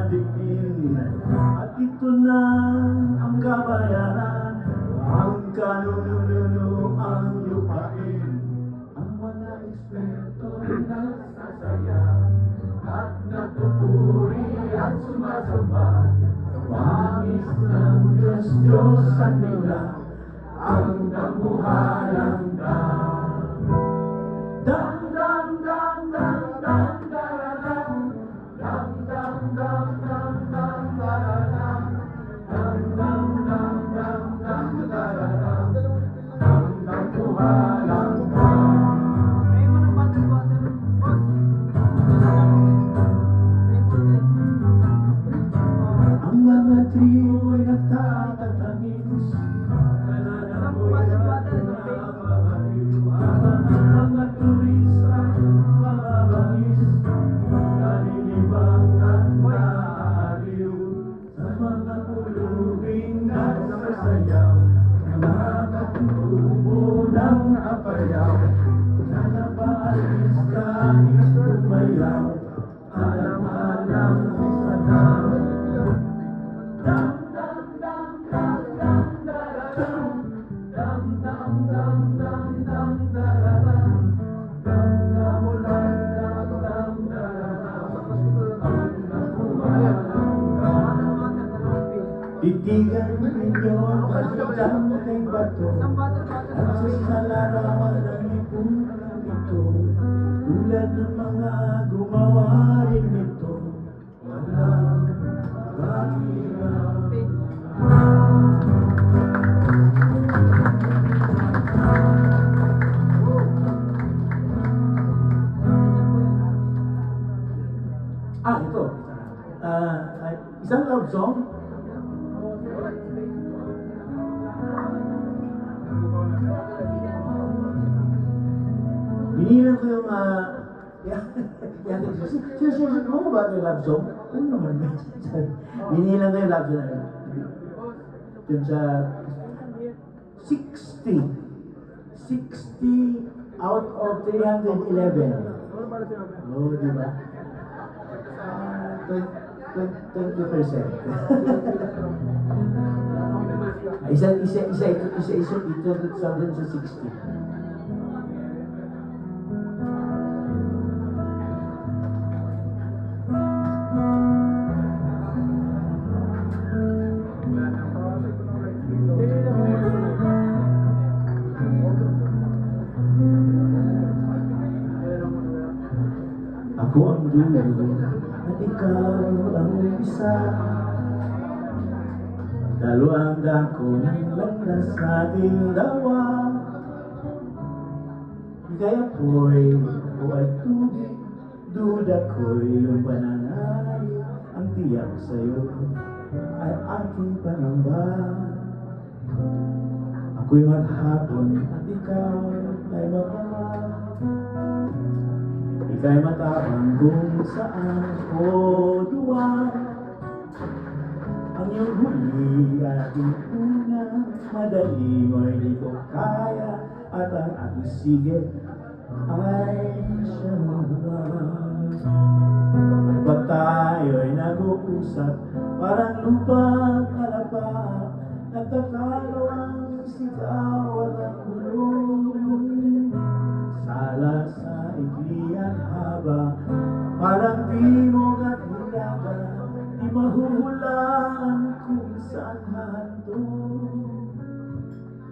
diin. At ito na ang kabayaran, ang kanununo ang lupain. Ang mga eksperto nagsasaya at nagpupuri at sumasamba. Wangis ng Diyos-Diyosan nila ang nabuhalang dam. Dam, dam, dam, dam, dam, daradam. Dam, dam, dam, dam, dam, daradam. Dam, dam, dam, dam, dam, daradam. Dam, nabuhalang dam. Ang mga tribo'y nagtatatangis, nananaboy at nababaliw. Ang mga turista mababangis, nalilibang at naaaliw. Sa mga pulubing nagsasayaw, nakakatubo ng apayaw. Nanapaalis kahit tumayaw, alam-alam sa dam. Dam, dam, dam, dam, dam, daradam. Dam, dam, dam, dam, dam, daradam. Dam, dam, dam, dam, dam, daradam. Ang nabuhalang dam. Titigan ninyo ang dam ng bato, at sa larawan ng lipunan ito, tulad ng mga gumawa rin nito. Walang kahirap. Ito. Isang love song. Binilang ko yung seriously mo ba yung love song? Ano naman? Binilang ko yung love song. Dun sa 60 out of 311. Oo, di ba? 20%. Isa ito sa 60. Ako ang dulo at ikaw ang isa. Dalawang dako ng landas nating dawa. Kaya po'y ako ay tubig, duda ko'y yung pananalig. Ang tiyak sa'yo ay aking pangamba. Ako'y maghapon at ikaw ay magmama. Ika'y matabang kung saan ko duwa. Ang iyong huli aking una, madali mo'y di ko kaya. At ang aking sige ay siya. At pag tayo'y nag-uusap, parang lupa kalapa, nagtatalo ang sigaw at ang hulong. Sala sa iklian haba, parang di mo kahiyaga, di mahuhulaan kung saan handog.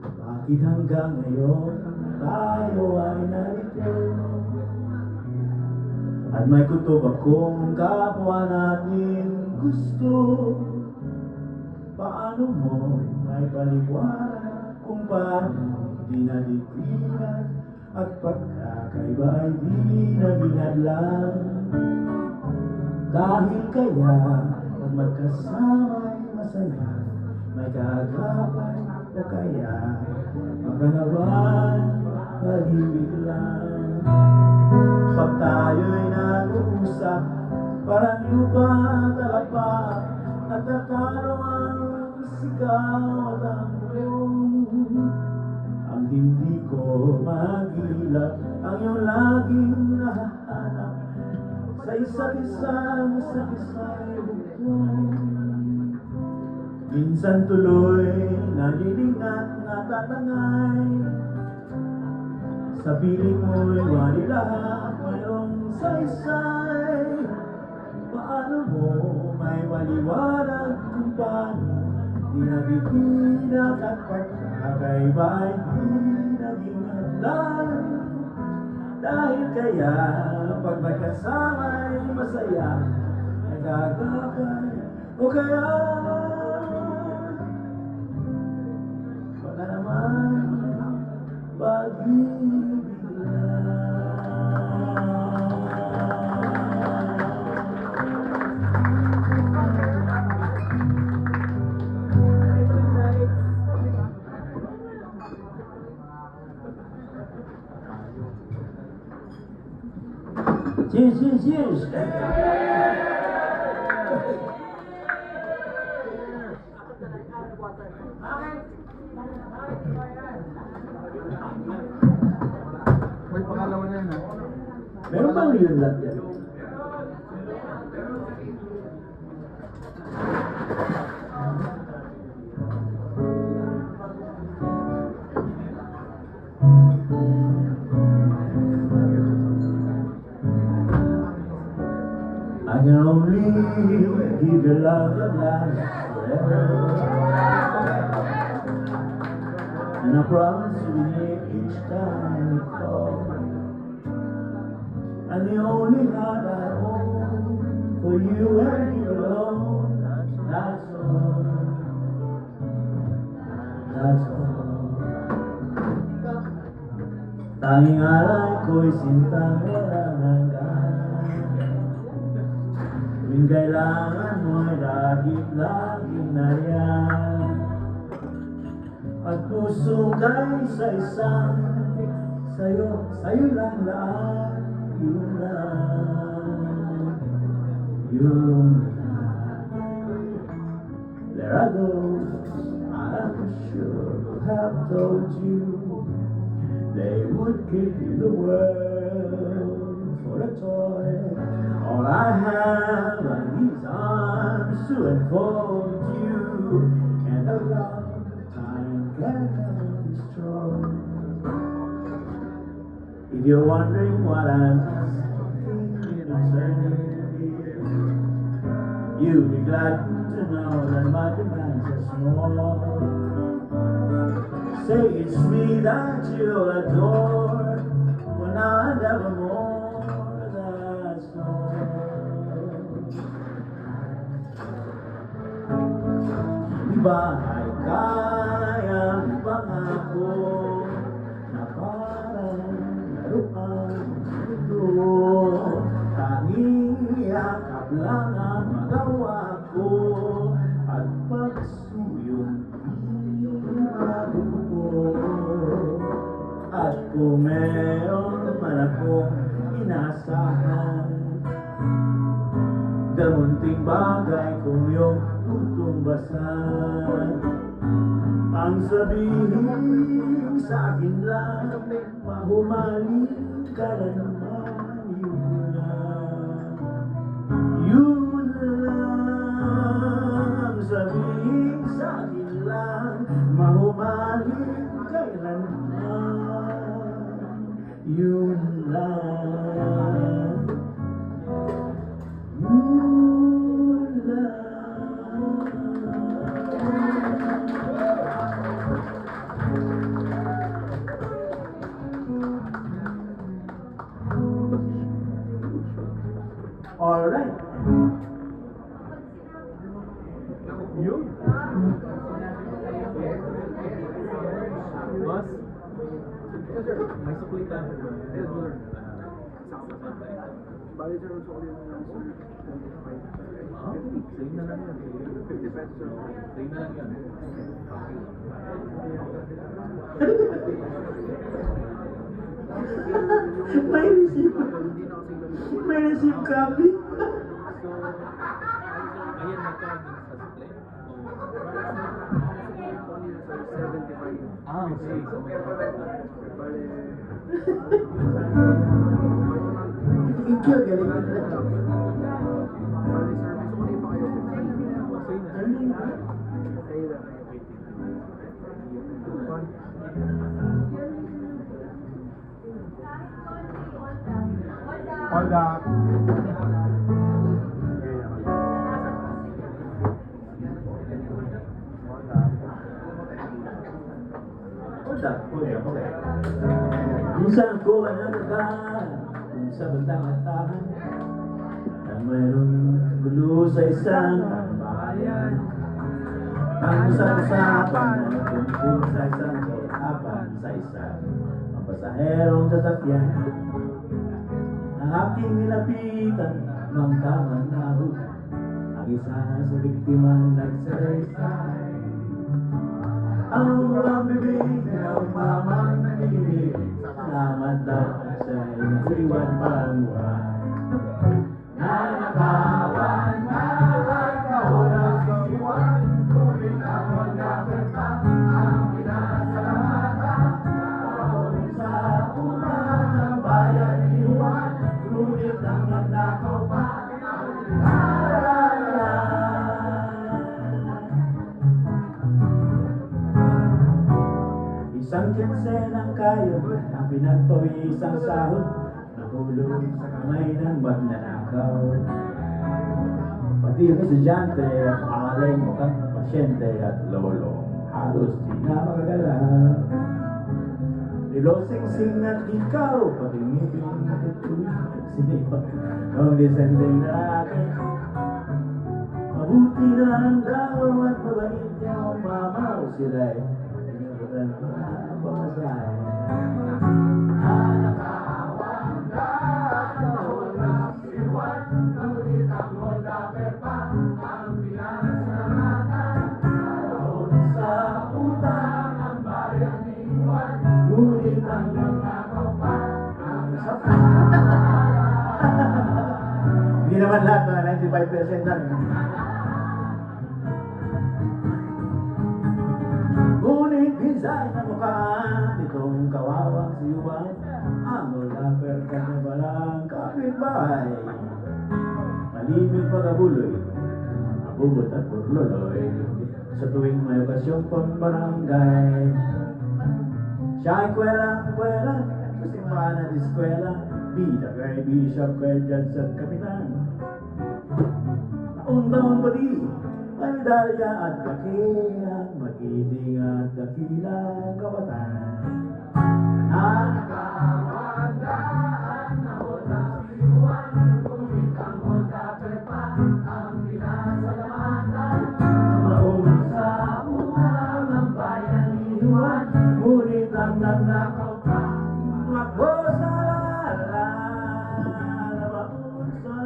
Bakit hanggang ngayon tayo ay narito? At may kutob akong kapwa natin gusto. Paano mo may paliwanag kung paano di naditigan at pagkakaiba ay di naginadlang? Dahil kaya kung magkasama'y masaya, may kaagapay o kaya makanawan pag-ibig lang. Pag tayo'y nag-uusap, parang lupa talapa, at natalo ang sigaw at ang ulong. Ang hindi ko magilap, ang iyong laging nahahanap sa isa't isa'y bugtong. Minsan tuloy nalilingat na tatangay, sa piling mo'y wali lahat mayroong saysay. Paano mo may maliwanag kung paano di nabitinag at pagkakaiba'y di naging hadlang? Dahil kaya pag magkasama'y masaya, nagagabay o kaya baka naman pag-ibig lang. Cheers, cheers, cheers! May pangalawa na yan, ha? Meron bang real lot yan? I can only give you love that lasts forever, and I promise to be here each time you call. And the only heart I own for you and you alone, that's all, that's all. Tanging alay ko'y sintang walang hanggan, tuwing kailangan mo'y laging nariyan, at pusong kay isa-isang sa'yo lang lahat. Yun lang. There are those I'm sure who have told you they would give you the world for a toy. All I have are these arms to enfold you, and a love time cannot destroy. If you're wondering what I'm thinking of saying, you'll be glad to know that my demands are small. Say it's me that you'll adore, for now and evermore, that's all. Di ba ay kayang ipangako na parang laruan ito, tanging yakap lang ang magawa ko, at pagsuyong di magugupo. At kung meron man akong inaasahan, damunting bagay kung iyong tutumbasan, ang sabihin sa akin lang, mahumaling ka na naman, yun lang. Sabihin sa akin lang, mahumaling ka na naman, yun lang. Yun lang. All right. Yun. Boss, may sukli ka. Yes, sir. Bali, sir, gusto ko din ng Sa'yo na lang yan. 50 pesos, sir. Sa'yo na lang yan. May receive. Hindi na kasi ganun. May receive copy. So, ayan na to sa sukli. Only, sir, 75. Okay. So, may Bali, Ito Thank you, galing ka. Early service. Uli pa kayo. Sa'yo na. Ayun na. Hold up. Hold up. Okay. Minsan ko ang nagdaan sa bandang atahan na mayroong gulo sa isang bayan. Ang usap-usapan na tungkol sa isang kautapan sa isang ang pasaherong sasakyan. Ang aking nilapitan ng tamang nahod, ang isa sa biktimang nagsalaysay. Ang ulang bibig na umamang nanginig, salamat daw sa'y naiwan paluhan. Nanakawan na ang kawalang siwan, tuwing ako nagkakita ang pinasalamatan. Ako sa ulan ng bayan ni Juan, ngunit ang nagnakaw pa. Isang kinsenang kayo ang pinagpawisang sahod, nahulog sa kamay ng magnanakaw. Pati yung estudyante at alay mo kang pasyente at lolo, halos di na makagalaw. Nilosing-sing at ikaw, pati ngipin na tutuloy, sinipat ang descending na akin. Mabuti na ang daw at mabait niya ang mamaw sila'y pinabutan ko na pamasahe. Nanakawan ka at nawalang siwan, ngunit ang wonder pa ang pinasalamatan. Doon sa utang ang bayan ni Juan, ngunit ang nangakaw pa ang sapat. Hindi naman lahat, mga 95% lang. Ngunit minsan na mukha nitong kawawang si Juan, ang ulapper ka na balang kapitbahay. Malimit pagabuloy, abubot at burloloy, sa tuwing may okasyong pambarangay. Siya ay kwela, sa simbahan at eskwela, bida kay bishop kay judge at kapitan. Taon-taon pa di, may medalya at kakilang, magiting at dakilang kawatan. Nanakawan daan na walang siwan, ngunit ang wonder pa ang pinasalamatan. Maun sa ulang ng bayan ni Juan, ngunit ang nagnakaw pa, makbo sa lala. Maun sa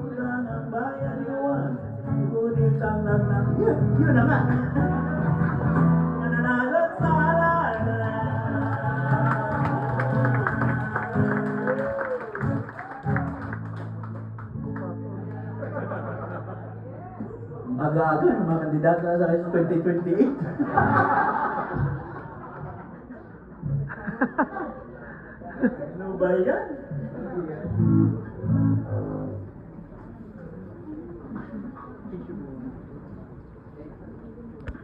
ulang ng bayan ni Juan, ngunit ang nagnakaw. Yun na nga. Mananagot sa lala. Aga-aga ng mga kandidato sa 2028. Ano ba yan?